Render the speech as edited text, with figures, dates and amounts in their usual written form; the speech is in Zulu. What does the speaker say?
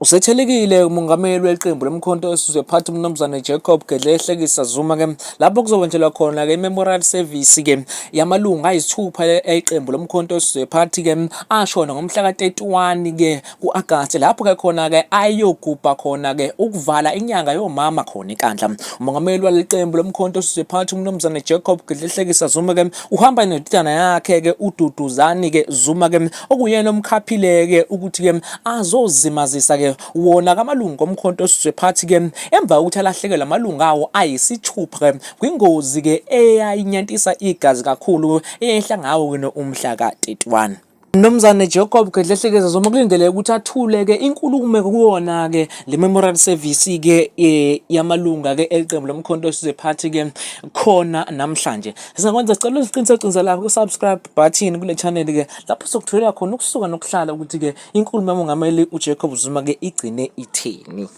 Usethelekile umongameli weqembu lomkhonto wesizwe phathi umnumzane Jacob Gedleyihlekisa Zuma lapho kuzokwenzelwa khona memorial service yamalunga ayisithupha eqembu lomkhonto wesizwe phathi ashona ngomhla ka-31 ku-Agasti lapho khona ayogubha khona ukuvala inyanga yomama khona eNkandla. Umongameli waleqembu lomkhonto wesizwe phathi umnumzane Jacob Gedleyihlekisa Zuma uhamba nendodana yakhe uDuduzane Zuma okuyena omkhaphile ukuthi azozimazisa wona kamalungu omkhonto wesizwe phathi emva kokuthi alahlekelwe amalunga awo ayisithupha kwingozi eyayinyantisa igazi kakhulu eyehla ngawo umhla ka-31. Mnumzane Jacob Gedleyihlekisa Zuma kulindeleke ukuthi athule inkulumo kuwona le memorial service yamalunga eqembu lomkhonto wesizwe phathi khona namhlanje. Singakwenza sicela usiqinisekise lapho ku-subscribe button kule channel lapho sokutholela khona ukusuka nokuhlala ukuthi inkulumo yamongameli uJacob Zuma igcine ithini.